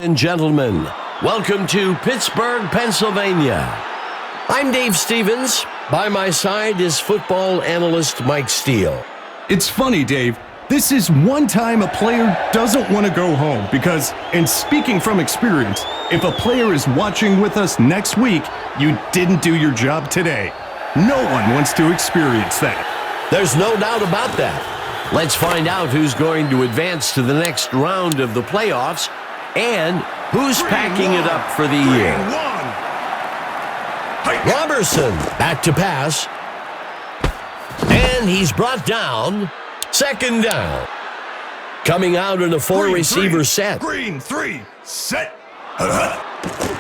And gentlemen, welcome to Pittsburgh, Pennsylvania. I'm Dave Stevens. By my side is football analyst Mike Steele. It's funny, Dave. This is one time a player doesn't want to go home because, and speaking from experience, if a player is watching with us next week, you didn't do your job today. No one wants to experience that. There's no doubt about that. Let's find out who's going to advance to the next round of the playoffs and who's packing it up for the year. Robertson back to pass. And he's brought down. Second down. Coming out in a four-receiver set. Green three, set.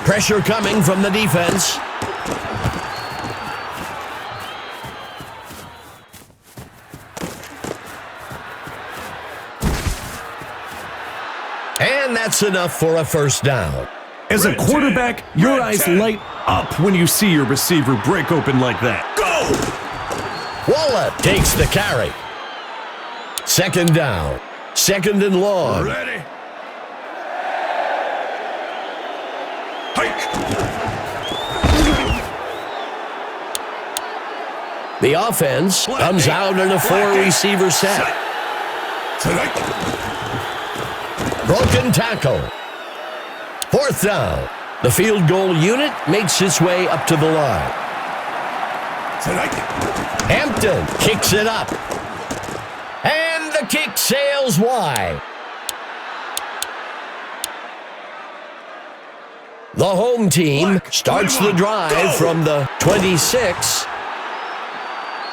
Pressure coming from the defense. And that's enough for a first down. As a quarterback, your eyes light up when you see your receiver break open like that. Go! Wallet takes the carry. Second down. Second and long. Ready. Hike. The offense comes out in a four-receiver set. Tonight. Broken tackle. Fourth down. The field goal unit makes its way up to the line. Tonight. Hampton kicks it up. And the kick sails wide. The home team starts the drive from the 26.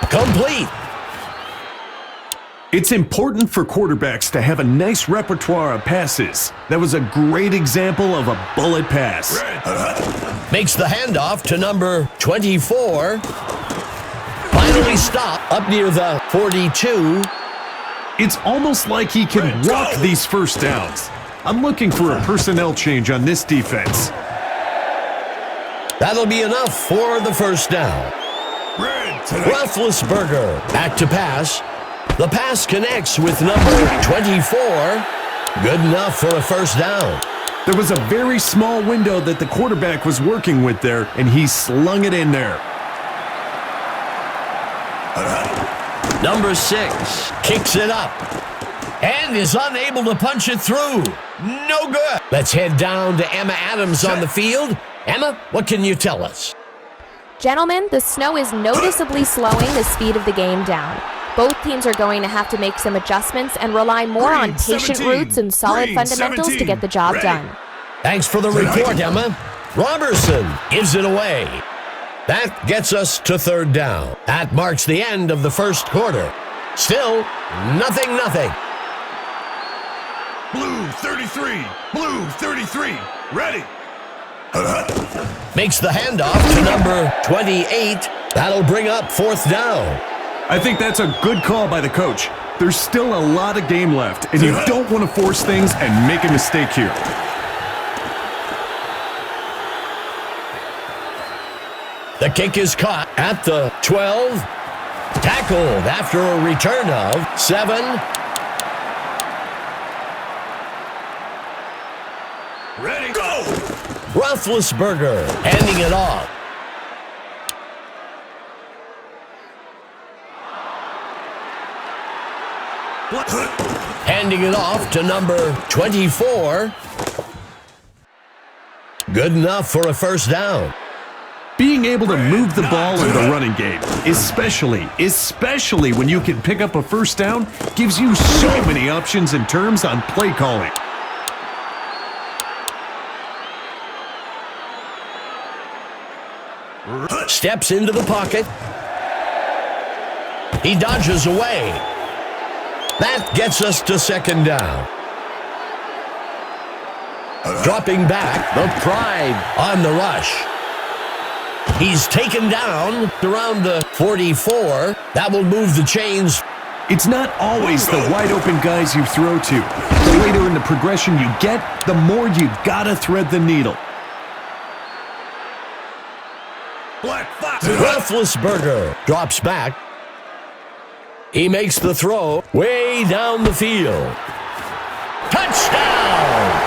Complete. It's important for quarterbacks to have a nice repertoire of passes. That was a great example of a bullet pass. Makes the handoff to number 24. Finally stopped up near the 42. It's almost like he can walk these first downs. I'm looking for a personnel change on this defense. That'll be enough for the first down. Roethlisberger back to pass. The pass connects with number 24. Good enough for a first down. There was a very small window that the quarterback was working with there, and he slung it in there. Number 6 kicks it up and is unable to punch it through. No good. Let's head down to Emma Adams on the field. Emma, what can you tell us? Gentlemen, the snow is noticeably slowing the speed of the game down. Both teams are going to have to make some adjustments and rely more on patient roots and solid fundamentals to get the job done. Thanks for the report, Emma. Robertson gives it away. That gets us to third down. That marks the end of the first quarter. Still, nothing. Blue 33, blue 33, ready. Makes the handoff to number 28. That'll bring up fourth down. I think that's a good call by the coach. There's still a lot of game left, and you don't want to force things and make a mistake here. The kick is caught at the 12. Tackled after a return of 7. Ready, go! Roethlisberger handing it off. Handing it off to number 24. Good enough for a first down. Being able to move the ball in the running game, especially when you can pick up a first down, gives you so many options in terms on play calling. Steps into the pocket. He dodges away. That gets us to second down. Dropping back, the Pride on the rush. He's taken down around the 44. That will move the chains. It's not always the wide open guys you throw to. The later in the progression you get, the more you gotta thread the needle. Roethlisberger drops back. He makes the throw way down the field. Touchdown!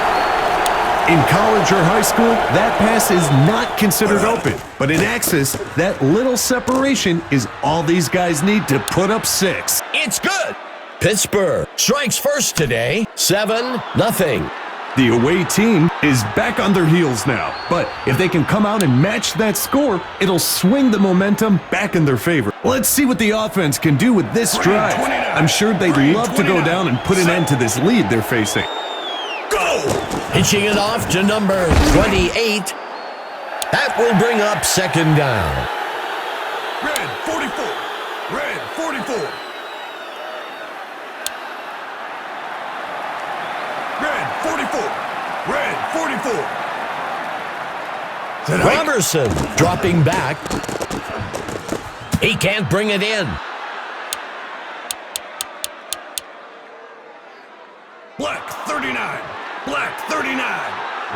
In college or high school, that pass is not considered open. But in Axis, that little separation is all these guys need to put up 6. It's good. Pittsburgh strikes first today, 7-0. The away team is back on their heels now. But if they can come out and match that score, it'll swing the momentum back in their favor. Let's see what the offense can do with this drive. I'm sure they'd love to go down and put an end to this lead they're facing. Pitching it off to number 28. That will bring up second down. Red 44. Red 44. Red 44. Red 44. Robertson dropping back. He can't bring it in. Black 39. Black 39.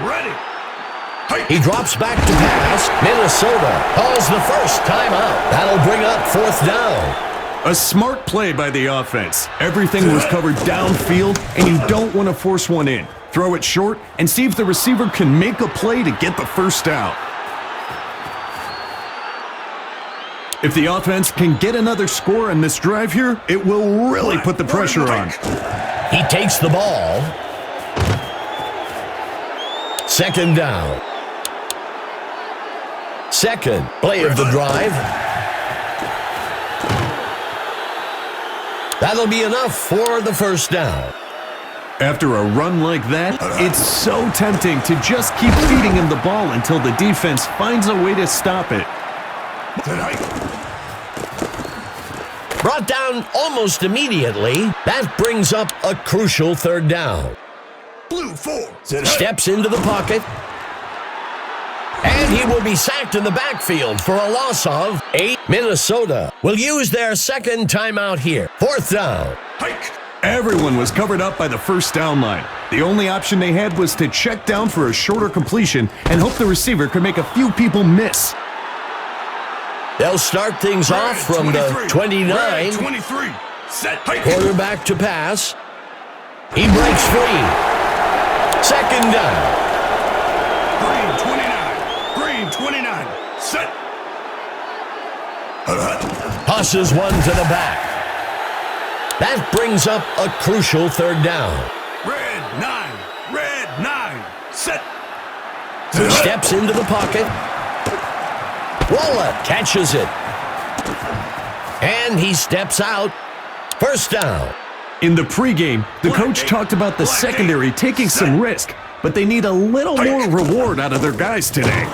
Ready. Hike. He drops back to pass. Minnesota calls the first timeout. That'll bring up fourth down. A smart play by the offense. Everything was covered downfield, and you don't want to force one in. Throw it short and see if the receiver can make a play to get the first down. If the offense can get another score on this drive here, it will really put the pressure on. He takes the ball. Second down. Second play of the drive. That'll be enough for the first down. After a run like that, it's so tempting to just keep feeding him the ball until the defense finds a way to stop it. Brought down almost immediately. That brings up a crucial third down. Blue 4. Steps into the pocket. And he will be sacked in the backfield for a loss of 8. Minnesota will use their second timeout here. Fourth down. Hike. Everyone was covered up by the first down line. The only option they had was to check down for a shorter completion and hope the receiver could make a few people miss. They'll start things off from the 29. 23. Set. Hike. Quarterback to pass. He breaks free. Second down. Green 29. Green 29. Set. Tosses one to the back. That brings up a crucial third down. Red 9. Red 9. Set. Steps into the pocket. Waller catches it. And he steps out. First down. In the pregame, the coach talked about the secondary taking some risk, but they need a little more reward out of their guys today.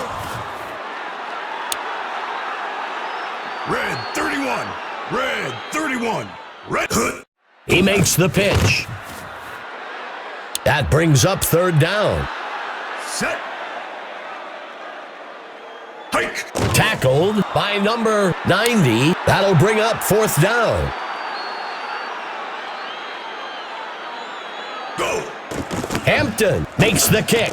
Red 31. Red 31. Red Hood. He makes the pitch. That brings up third down. Set. Hike. Tackled by number 90. That'll bring up fourth down. Go. Hampton makes the kick.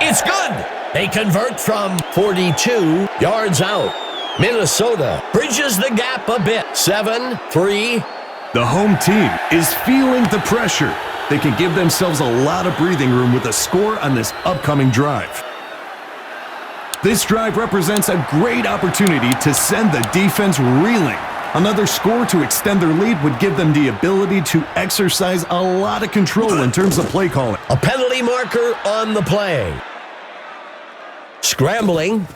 It's good. They convert from 42 yards out. Minnesota bridges the gap a bit. 7-3. The home team is feeling the pressure. They can give themselves a lot of breathing room with a score on this upcoming drive. This drive represents a great opportunity to send the defense reeling. Another score to extend their lead would give them the ability to exercise a lot of control in terms of play calling. A penalty marker on the play. Scrambling.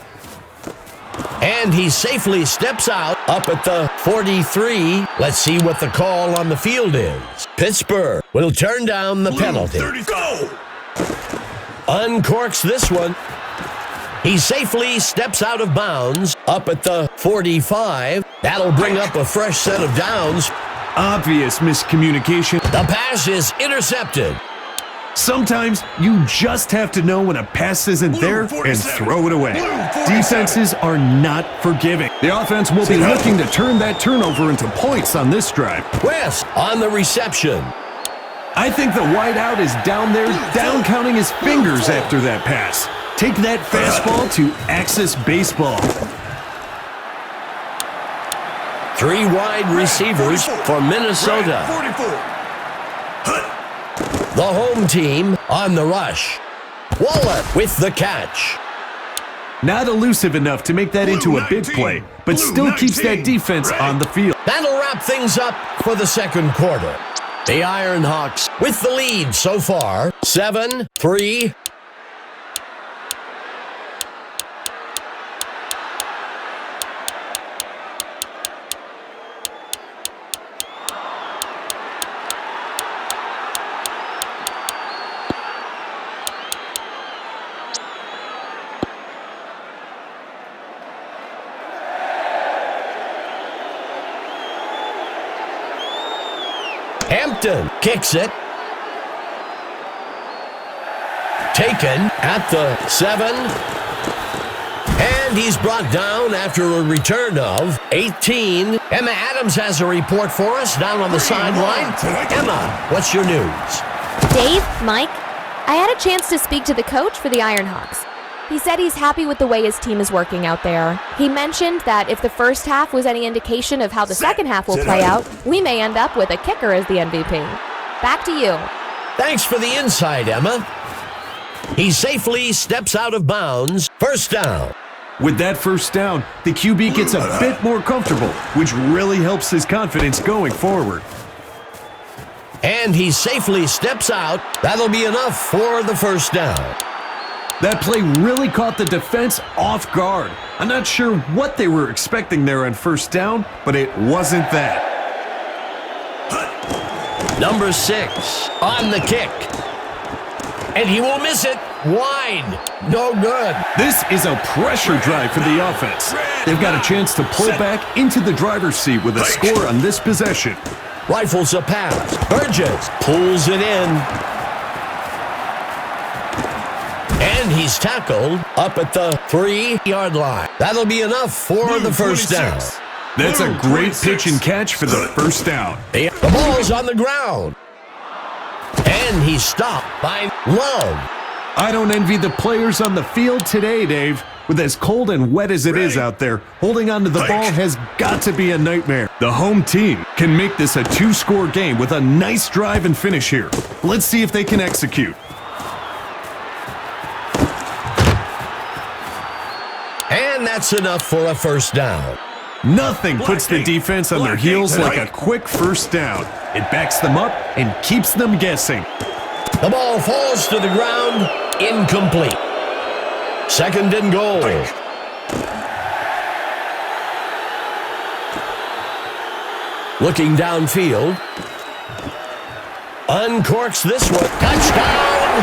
And he safely steps out up at the 43. Let's see what the call on the field is. Pittsburgh will turn down the penalty. 30, go. Uncorks this one. He safely steps out of bounds up at the 45. That'll bring up a fresh set of downs. Obvious miscommunication. The pass is intercepted. Sometimes you just have to know when a pass isn't there and throw it away. Defenses are not forgiving. The offense will be looking to turn that turnover into points on this drive. West on the reception. I think the wideout is down there, down counting his fingers after that pass. Take that fastball to Axis Baseball. 3 wide receivers for Minnesota. 44. The home team on the rush. Wallace with the catch. Not elusive enough to make that into a big play, but still keeps that defense on the field. That'll wrap things up for the second quarter. The Ironhawks with the lead so far, 7-3. Hampton kicks it. Taken at the 7. And he's brought down after a return of 18. Emma Adams has a report for us down on the sideline. Emma, what's your news? Dave, Mike, I had a chance to speak to the coach for the Ironhawks. He said he's happy with the way his team is working out there. He mentioned that if the first half was any indication of how the second half will play out, we may end up with a kicker as the MVP. Back to you. Thanks for the insight, Emma. He safely steps out of bounds. First down. With that first down, the QB gets a bit more comfortable, which really helps his confidence going forward. And he safely steps out. That'll be enough for the first down. That play really caught the defense off guard. I'm not sure what they were expecting there on first down, but it wasn't that. Number 6 on the kick. And he will miss it. Wide. No good. This is a pressure drive for the offense. They've got a chance to pull back into the driver's seat with a score on this possession. Rifles a pass. Burgess pulls it in. And he's tackled up at the 3-yard line. That'll be enough for the first down. That's a great pitch and catch for the first down. The ball's on the ground. And he's stopped by Love. I don't envy the players on the field today, Dave. With as cold and wet as it is out there, holding on to the ball has got to be a nightmare. The home team can make this a 2-score game with a nice drive and finish here. Let's see if they can execute. And that's enough for a first down. Nothing puts the defense on their heels like a quick first down. It backs them up and keeps them guessing. The ball falls to the ground, incomplete. Second and goal. Looking downfield. Uncorks this one. Touchdown!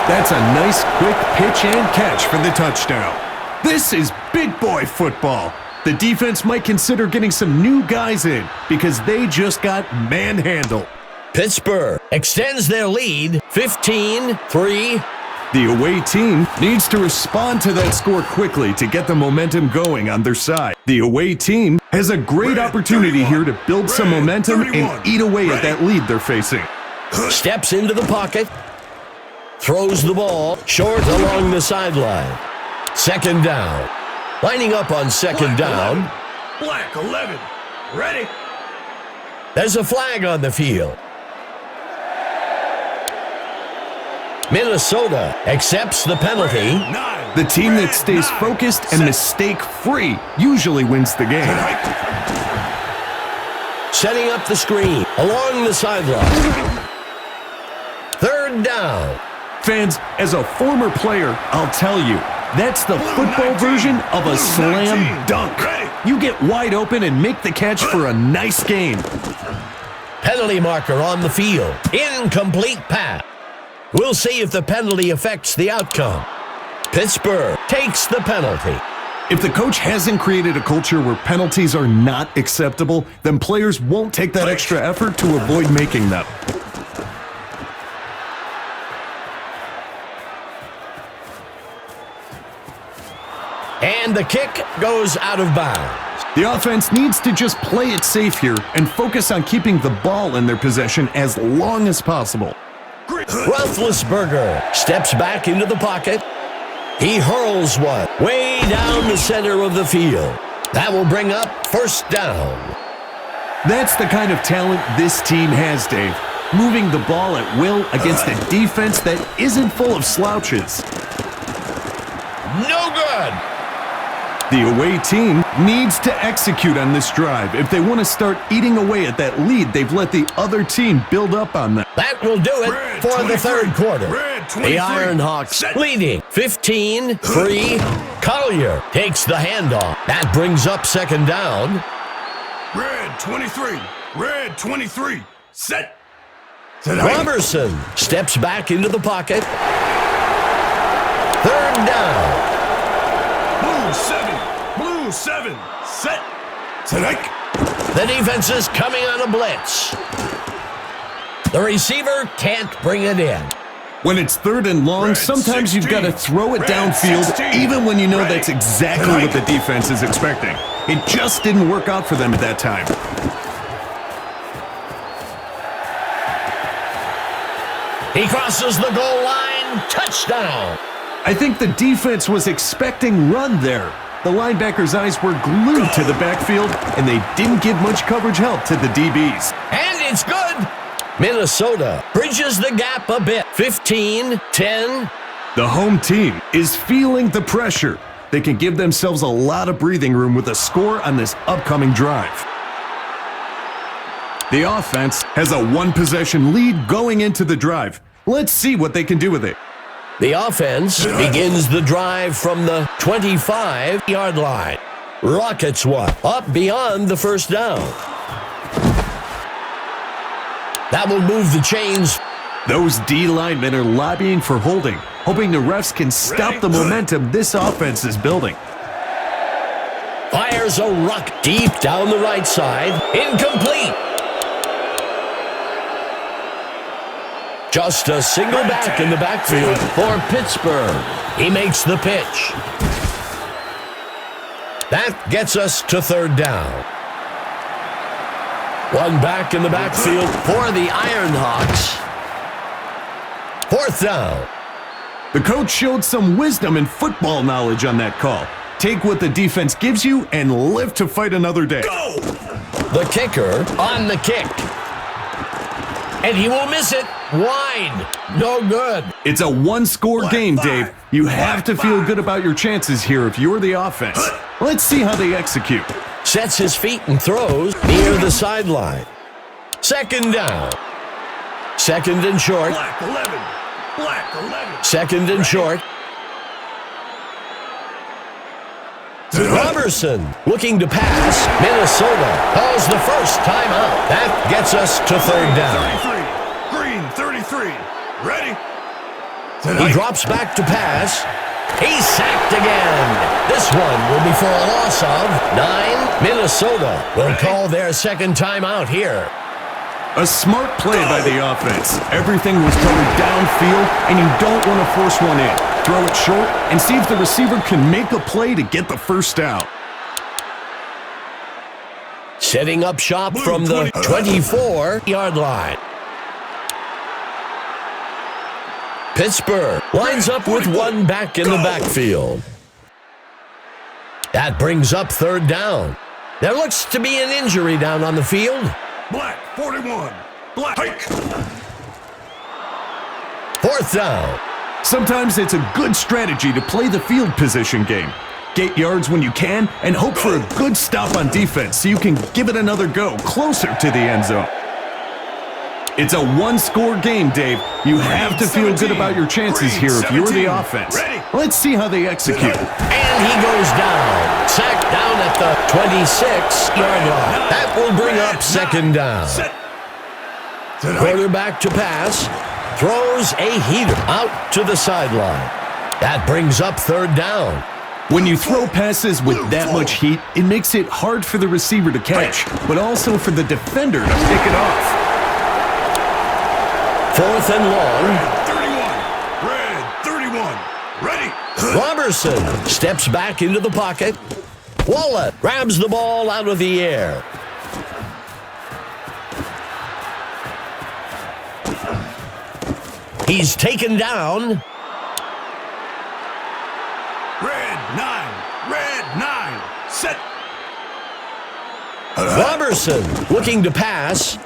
That's a nice quick pitch and catch for the touchdown. This is big boy football. The defense might consider getting some new guys in because they just got manhandled. Pittsburgh extends their lead, 15-3. The away team needs to respond to that score quickly to get the momentum going on their side. The away team has a great opportunity here to build some momentum and eat away at that lead they're facing. Steps into the pocket. Throws the ball short along the sideline. Second down. Lining up on second down. Black 11. Ready. There's a flag on the field. Minnesota accepts the penalty. The team that stays focused and mistake-free usually wins the game. Setting up the screen along the sideline. Third down. Fans, as a former player, I'll tell you, that's the football version of a slam dunk. You get wide open and make the catch for a nice gain. Penalty marker on the field. Incomplete pass. We'll see if the penalty affects the outcome. Pittsburgh takes the penalty. If the coach hasn't created a culture where penalties are not acceptable, then players won't take that extra effort to avoid making them. And the kick goes out of bounds. The offense needs to just play it safe here and focus on keeping the ball in their possession as long as possible. Roethlisberger steps back into the pocket. He hurls one way down the center of the field. That will bring up first down. That's the kind of talent this team has, Dave. moving the ball at will against a defense that isn't full of slouches. No good. The away team needs to execute on this drive if they want to start eating away at that lead they've let the other team build up on them. That will do it Red for the 23. third quarter. Red 23. The Ironhawks leading 15-3. Collier takes the handoff. That brings up second down. Red 23. Red 23. Set. Robertson steps back into the pocket. Third down. Blue 7. Blue 7. Set. Tonight. The defense is coming on a blitz. The receiver can't bring it in. When it's third and long, Red sometimes you've got to 16. throw it Red downfield, 16. even when you know Ready. that's exactly what the defense is expecting. It just didn't work out for them at that time. He crosses the goal line. Touchdown. I think the defense was expecting run there. The linebackers' eyes were glued to the backfield, and they didn't give much coverage help to the DBs. And it's good. Minnesota bridges the gap a bit. 15-10. The home team is feeling the pressure. They can give themselves a lot of breathing room with a score on this upcoming drive. The offense has a one-possession lead going into the drive. Let's see what they can do with it. The offense begins the drive from the 25-yard line. Rockets one up beyond the first down. That will move the chains. Those D linemen are lobbying for holding, hoping the refs can stop the momentum this offense is building. Fires a rock deep down the right side. Incomplete. Just a single back in the backfield for Pittsburgh. He makes the pitch. That gets us to third down. One back in the backfield for the Ironhawks. Fourth down. The coach showed some wisdom and football knowledge on that call. Take what the defense gives you and live to fight another day. Go. The kicker on the kick. And he will miss it. Wide. No good. It's a one-score game, five. Dave. You have to feel five. good about your chances here if you're the offense. Let's see how they execute. Sets his feet and throws near the sideline. Second down. Second and short. Black 11. Black 11. Second and short. Robertson looking to pass. Minnesota calls the first timeout. That gets us to third down. 33. Green 33. Ready. He drops back to pass. He's sacked again. This one will be for a loss of 9. Minnesota will call their second timeout here. A smart play by the offense. Everything was covered downfield, and you don't want to force one in. Throw it short and see if the receiver can make a play to get the first down. Setting up shop from the 24-yard line. Pittsburgh lines up with one back in the backfield. That brings up third down. There looks to be an injury down on the field. Black 41. Black. Hike. Fourth down. Sometimes it's a good strategy to play the field position game. Get yards when you can and hope for a good stop on defense so you can give it another go closer to the end zone. It's a one-score game, Dave. You have to feel good about your chances here if you're the offense. Let's see how they execute. And he goes down. Sacked down at the 26-yard line. That will bring up second down. Quarterback to pass. Throws a heater out to the sideline. That brings up third down. When you throw passes with that much heat, it makes it hard for the receiver to catch, but also for the defender to pick it off. Fourth and long. Red 31. Ready. Robertson steps back into the pocket. Wallet grabs the ball out of the air. He's taken down. Red 9. Red 9. Set. Robertson looking to pass.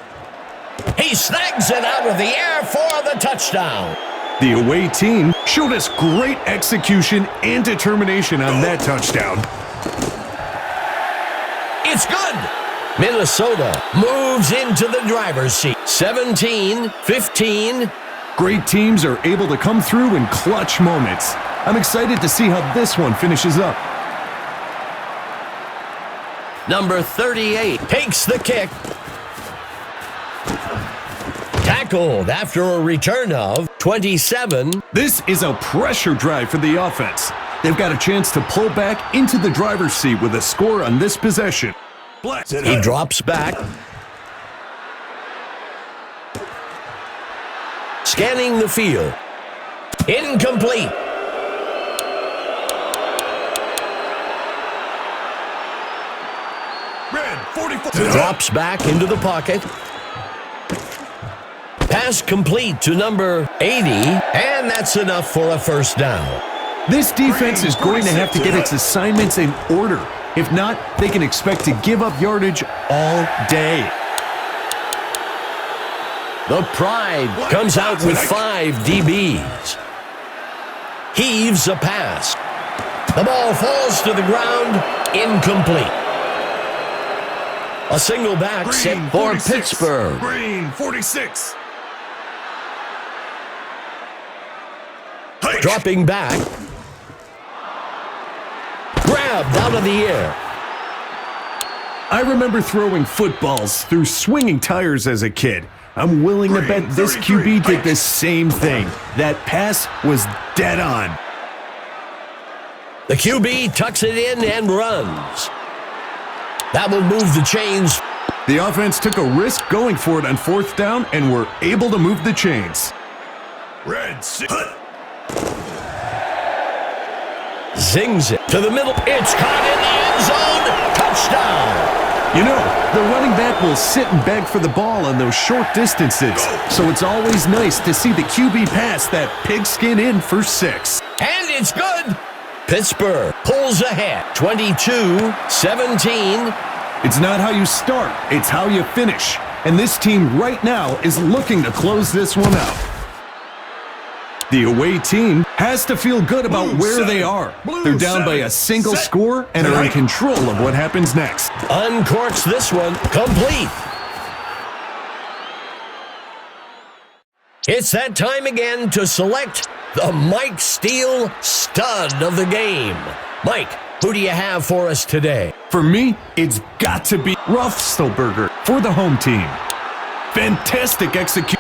He snags it out of the air for the touchdown. The away team showed us great execution and determination on that touchdown. It's good. Minnesota moves into the driver's seat. 17-15. Great teams are able to come through in clutch moments. I'm excited to see how this one finishes up. Number 38 takes the kick. Tackled after a return of 27. This is a pressure drive for the offense. They've got a chance to pull back into the driver's seat with a score on this possession. He drops back. Scanning the field. Incomplete. Red 44. Drops back into the pocket. Pass complete to number 80, and that's enough for a first down. This defense is going to have to get its assignments in order. If not, they can expect to give up yardage all day. The Pride comes out with 5 DBs. Heaves a pass. The ball falls to the ground, incomplete. A single back set for 46. Pittsburgh. Green 46. Dropping back. Grabbed out of the air. I remember throwing footballs through swinging tires as a kid. I'm willing to bet this QB did the same thing. That pass was dead on. The QB tucks it in and runs. That will move the chains. The offense took a risk going for it on fourth down and were able to move the chains. Red 6. Zings it to the middle. It's caught in the end zone. Touchdown. You know, the running back will sit and beg for the ball on those short distances, so it's always nice to see the QB pass that pigskin in for 6. And it's good. Pittsburgh pulls ahead. 22-17. It's not how you start, it's how you finish. And this team right now is looking to close this one out. The away team has to feel good about where they are. They're down by a single score and are in control of what happens next. Uncorks this one. Complete. It's that time again to select the Mike Steele stud of the game. Mike, who do you have for us today? For me, it's got to be Roethlisberger for the home team. Fantastic execution.